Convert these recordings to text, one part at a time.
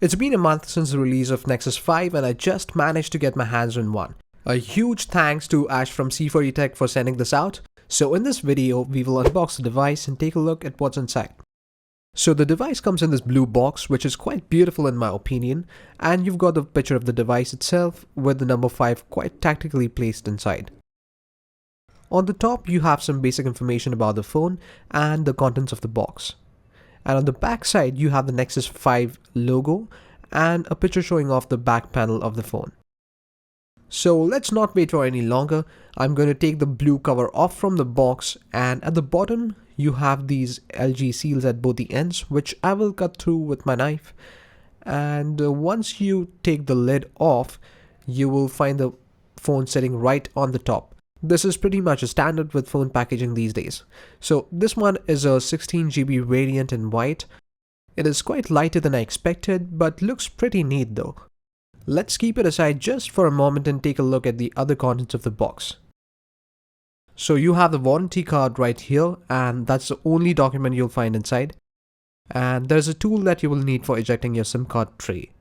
It's been a month since the release of Nexus 5 and I just managed to get my hands on one. A huge thanks to Ash from C4E Tech for sending this out. So in this video, we will unbox the device and take a look at what's inside. So the device comes in this blue box, which is quite beautiful in my opinion, and you've got the picture of the device itself with the number 5 quite tactically placed inside. On the top, you have some basic information about the phone and the contents of the box. And on the back side, you have the Nexus 5 logo and a picture showing off the back panel of the phone. So let's not wait for any longer. I'm going to take the blue cover off from the box, and at the bottom you have these LG seals at both the ends, which I will cut through with my knife. And once you take the lid off, you will find the phone sitting right on the top. This is pretty much a standard with phone packaging these days. So this one is a 16 GB variant in white. It is quite lighter than I expected, but looks pretty neat though. Let's keep it aside just for a moment and take a look at the other contents of the box. So you have the warranty card right here, and that's the only document you'll find inside. And there's a tool that you will need for ejecting your SIM card tray.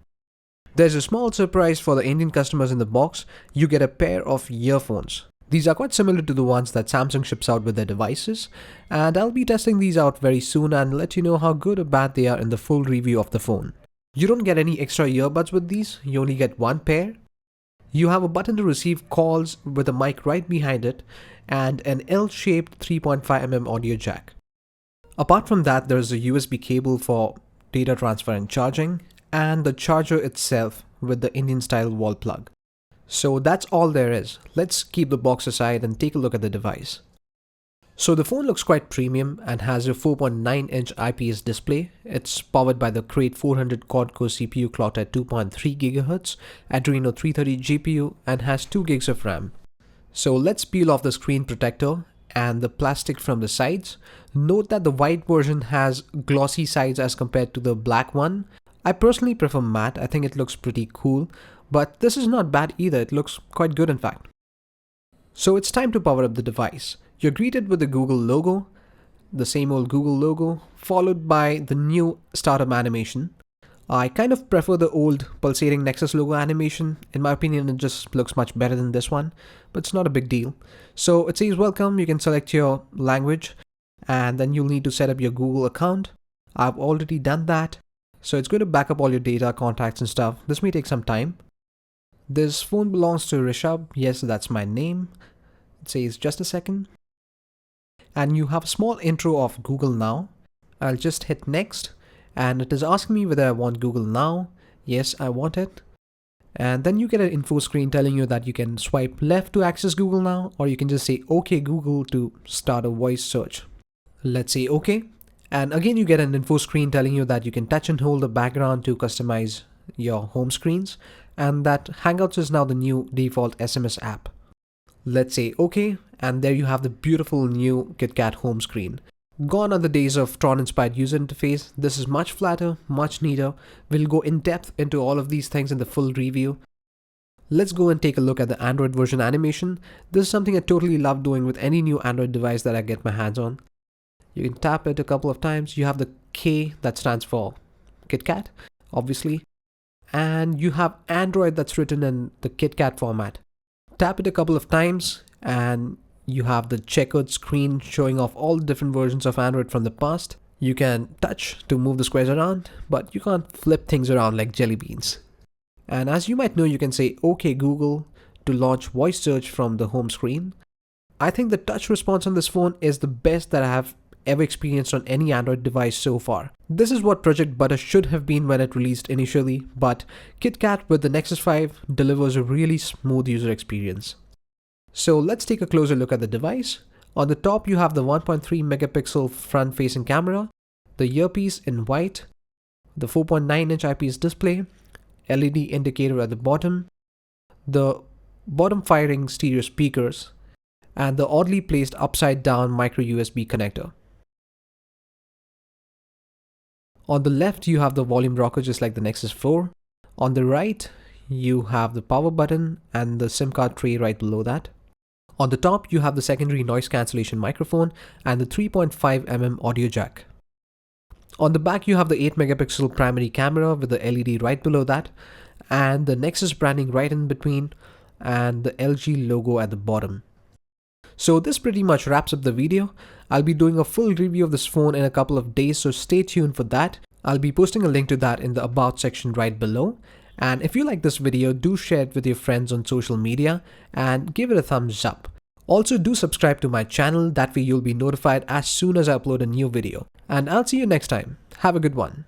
There's a small surprise for the Indian customers in the box. You get a pair of earphones. These are quite similar to the ones that Samsung ships out with their devices, and I'll be testing these out very soon and let you know how good or bad they are in the full review of the phone. You don't get any extra earbuds with these, you only get one pair. You have a button to receive calls with a mic right behind it and an L-shaped 3.5mm audio jack. Apart from that, there's a USB cable for data transfer and charging, and the charger itself with the Indian style wall plug. So that's all there is. Let's keep the box aside and take a look at the device. So the phone looks quite premium and has a 4.9-inch IPS display. It's powered by the Krait 400 quad-core CPU clocked at 2.3 GHz, Adreno 330 GPU, and has 2 GB of RAM. So let's peel off the screen protector and the plastic from the sides. Note that the white version has glossy sides as compared to the black one. I personally prefer matte. I think it looks pretty cool, but this is not bad either. It looks quite good in fact. So it's time to power up the device. You're greeted with the Google logo, the same old Google logo, followed by the new startup animation. I kind of prefer the old pulsating Nexus logo animation. In my opinion, it just looks much better than this one, but it's not a big deal. So it says welcome. You can select your language, and then you'll need to set up your Google account. I've already done that. So it's going to back up all your data, contacts and stuff. This may take some time. This phone belongs to Rishabh. Yes, that's my name. It says just a second. And you have a small intro of Google Now. I'll just hit next. And it is asking me whether I want Google Now. Yes, I want it. And then you get an info screen telling you that you can swipe left to access Google Now, or you can just say OK Google to start a voice search. Let's say OK. And again, you get an info screen telling you that you can touch and hold the background to customize your home screens, and that Hangouts is now the new default SMS app. Let's say OK, and there you have the beautiful new Kitkat home screen. Gone are the days of Tron-inspired user interface. This is much flatter, much neater. We'll go in depth into all of these things in the full review. Let's go and take a look at the Android version animation. This is something I totally love doing with any new Android device that I get my hands on. You can tap it a couple of times. You have the K that stands for Kitkat, obviously. And you have Android that's written in the Kitkat format. Tap it a couple of times and you have the checkered screen showing off all the different versions of Android from the past. You can touch to move the squares around, but you can't flip things around like jelly beans. And as you might know, you can say OK Google to launch voice search from the home screen. I think the touch response on this phone is the best that I have ever experienced on any Android device so far. This is what Project Butter should have been when it released initially, but Kitkat with the Nexus 5 delivers a really smooth user experience. So let's take a closer look at the device. On the top, you have the 1.3 megapixel front-facing camera, the earpiece in white, the 4.9-inch IPS display, LED indicator at the bottom, the bottom-firing stereo speakers, and the oddly placed upside-down micro USB connector. On the left, you have the volume rocker just like the Nexus 4. On the right, you have the power button and the SIM card tray right below that. On the top, you have the secondary noise cancellation microphone and the 3.5mm audio jack. On the back you have the 8 megapixel primary camera with the LED right below that, and the Nexus branding right in between, and the LG logo at the bottom. So this pretty much wraps up the video. I'll be doing a full review of this phone in a couple of days, so stay tuned for that. I'll be posting a link to that in the about section right below. And if you like this video, do share it with your friends on social media and give it a thumbs up. Also do subscribe to my channel, that way you'll be notified as soon as I upload a new video. And I'll see you next time. Have a good one.